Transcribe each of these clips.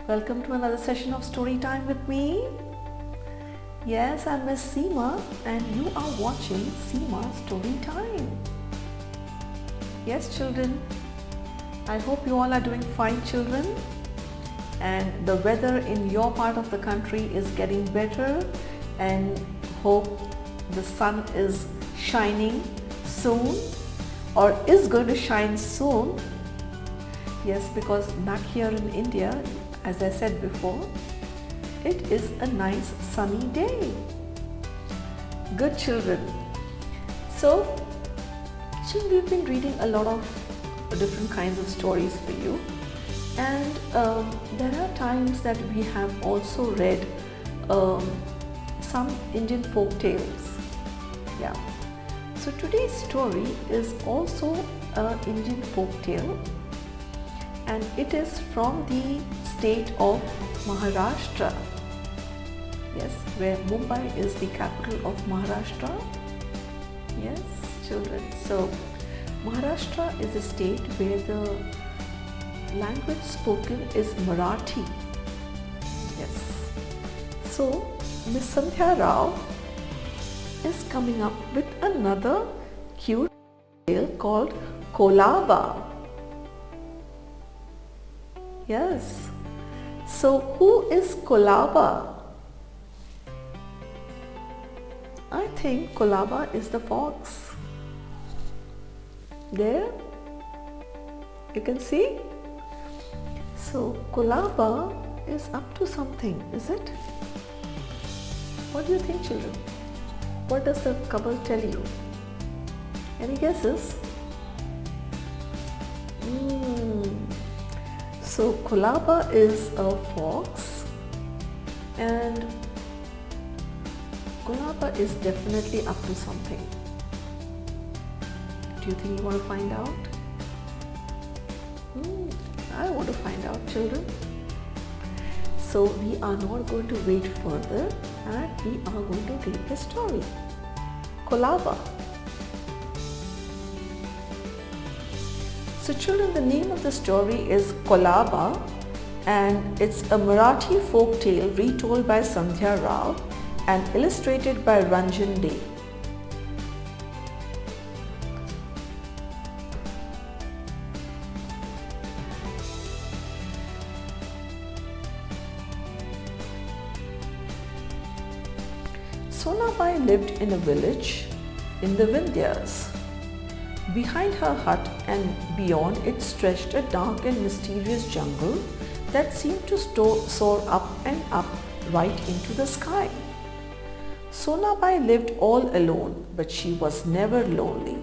Welcome to another session of Storytime with me. Yes, I'm Miss Seema and you are watching Seema's Storytime. Yes, children, I hope you all are doing fine, children. And the weather in your part of the country is getting better and hope the sun is shining soon or is going to shine soon. Yes, because back here in India, as I said before, it is a nice sunny day. Good children. So, we've been reading a lot of different kinds of stories for you, and there are times that we have also read some Indian folk tales. Yeah. So today's story is also an Indian folk tale, and it is from the state of Maharashtra. Yes, where Mumbai is the capital of Maharashtra. Yes, children. So Maharashtra is a state where the language spoken is Marathi. Yes. So Miss Sandhya Rao is coming up with another cute tale called Kolaba. Yes. So who is Kolaba? I think Kolaba is the fox. There, you can see. So Kolaba is up to something, is it? What do you think, children? What does the cover tell you? Any guesses? So Kolaba is a fox, and Kolaba is definitely up to something. Do you think you want to find out? I want to find out, children. So we are not going to wait further and we are going to read the story. Kolaba. So children, the name of the story is Kolaba, and it's a Marathi folk tale retold by Sandhya Rao and illustrated by Ranjan Day. Sonabai lived in a village in the Vindhyas. Behind her hut and beyond it stretched a dark and mysterious jungle that seemed to soar up and up right into the sky. Sonabai lived all alone, but she was never lonely.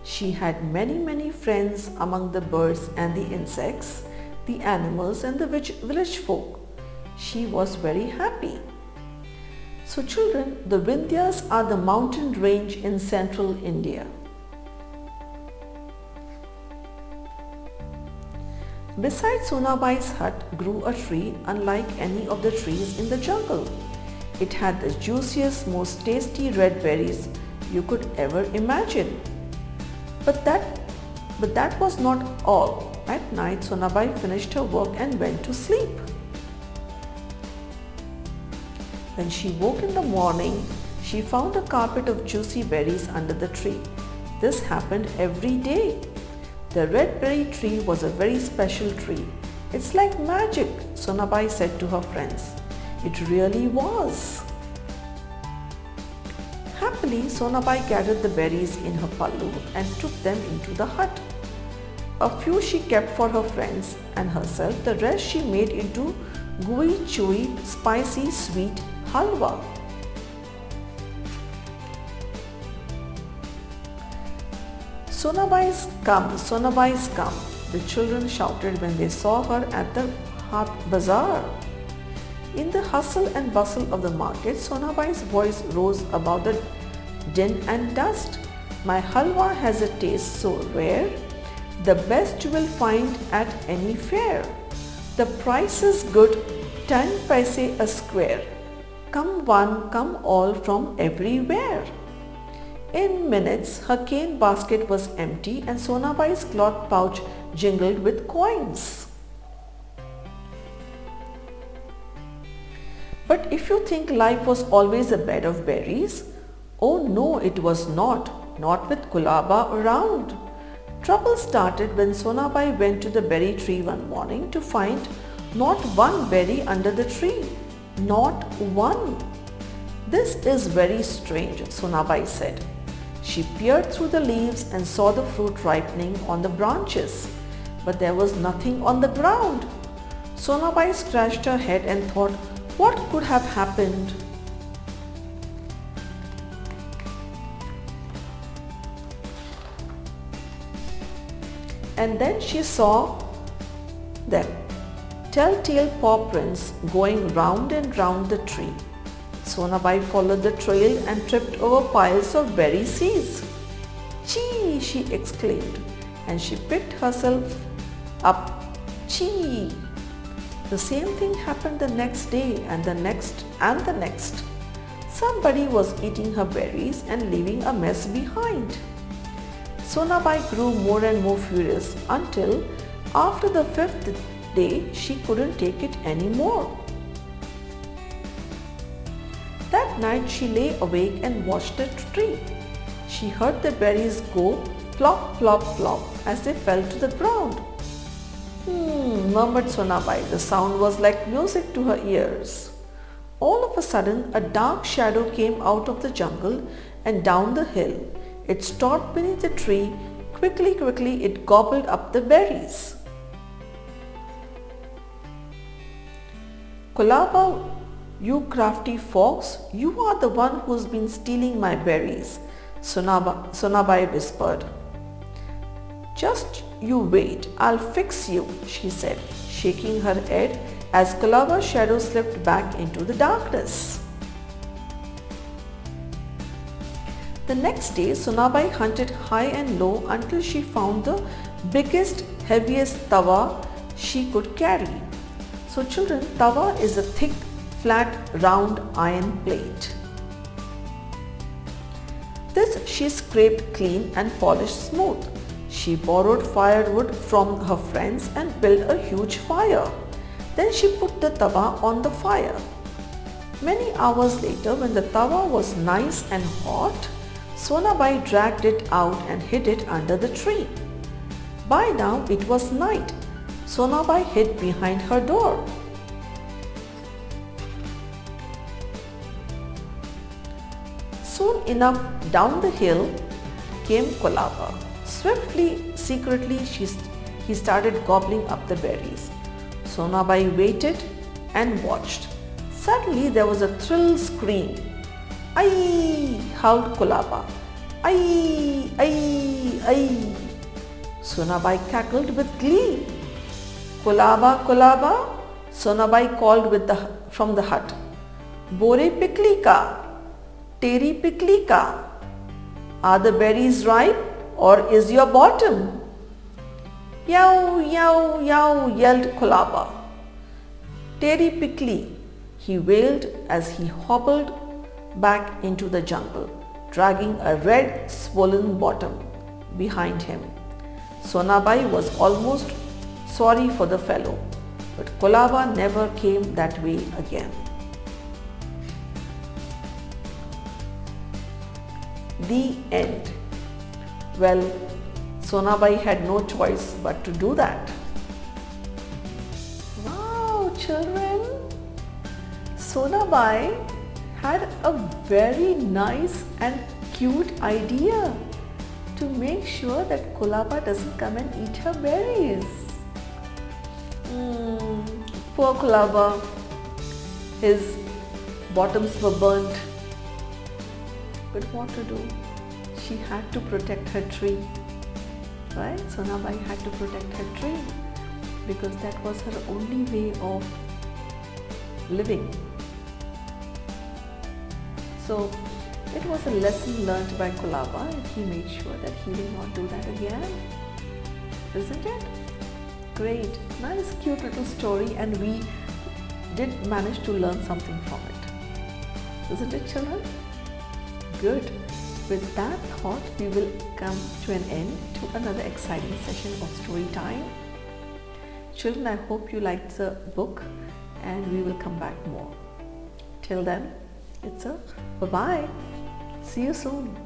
She had many friends among the birds and the insects, the animals and the village folk. She was very happy. So children, the Vindhyas are the mountain range in central India. Beside Sonabai's hut grew a tree unlike any of the trees in the jungle. It had the juiciest, most tasty red berries you could ever imagine. But that was not all. At night, Sonabai finished her work and went to sleep. When she woke in the morning, she found a carpet of juicy berries under the tree. This happened every day. The red berry tree was a very special tree. It's like magic, Sonabai said to her friends. It really was. Happily, Sonabai gathered the berries in her pallu and took them into the hut. A few she kept for her friends and herself. The rest she made into gooey, chewy, spicy, sweet halwa. Sonabai's come, the children shouted when they saw her at the Haat Bazaar. In the hustle and bustle of the market, Sonabai's voice rose above the din and dust. My halwa has a taste so rare, the best you will find at any fair. The price is good, 10 paise a square. Come one, come all from everywhere. In minutes, her cane basket was empty and Sonabai's cloth pouch jingled with coins. But if you think life was always a bed of berries, oh no, it was not with Kolaba around. Trouble started when Sonabai went to the berry tree one morning to find not one berry under the tree. Not one. This is very strange, Sonabai said. She peered through the leaves and saw the fruit ripening on the branches, but there was nothing on the ground. Sonabai scratched her head and thought, what could have happened? And then she saw them, telltale paw prints going round and round the tree. Sonabai followed the trail and tripped over piles of berry seeds. Chee! She exclaimed, and she picked herself up. Chee! The same thing happened the next day and the next and the next. Somebody was eating her berries and leaving a mess behind. Sonabai grew more and more furious until after the 5th day she couldn't take it anymore. That night she lay awake and watched the tree. She heard the berries go plop, plop, plop as they fell to the ground. Murmured Sonabai. The sound was like music to her ears. All of a sudden, a dark shadow came out of the jungle and down the hill. It stopped beneath the tree. Quickly, it gobbled up the berries. Kolaba, you crafty fox, you are the one who's been stealing my berries, Sonabai whispered. Just you wait, I'll fix you, she said, shaking her head as Kolaba's shadow slipped back into the darkness. The next day, Sonabai hunted high and low until she found the biggest, heaviest tawa she could carry. So children, tawa is a thick, flat, round iron plate. This she scraped clean and polished smooth. She borrowed firewood from her friends and built a huge fire. Then she put the tawa on the fire. Many hours later, when the tawa was nice and hot, Sonabai dragged it out and hid it under the tree. By now it was night. Sonabai hid behind her door. Soon enough, down the hill came Kolaba. Swiftly, secretly, he started gobbling up the berries. Sonabai waited and watched. Suddenly there was a thrilled scream. Ai! Howled Kolaba. Ai! Ai! Ai! Sonabai cackled with glee. Kolaba! Kolaba! Sonabai called from the hut. Bore pikli ka! Teri pikli ka! Are the berries ripe or is your bottom? Yow! Yow! Yow! Yelled Kolaba. Teri pikli! He wailed as he hobbled back into the jungle, dragging a red, swollen bottom behind him. Sonabai was almost sorry for the fellow, but Kolaba never came that way again. The end. Well, Sonabai had no choice but to do that. Wow, children! Sonabai had a very nice and cute idea to make sure that Kolaba doesn't come and eat her berries. Poor Kolaba, his bottoms were burnt. But what to do? She had to protect her tree, right? Sonabai had to protect her tree because that was her only way of living. So it was a lesson learned by Kolaba, and he made sure that he will not do that again. Isn't it? Great, nice, cute little story, and we did manage to learn something from it. Isn't it, children? Good. With that thought, we will come to an end to another exciting session of story time. Children, I hope you liked the book, and we will come back more. Till then, it's a bye-bye. See you soon.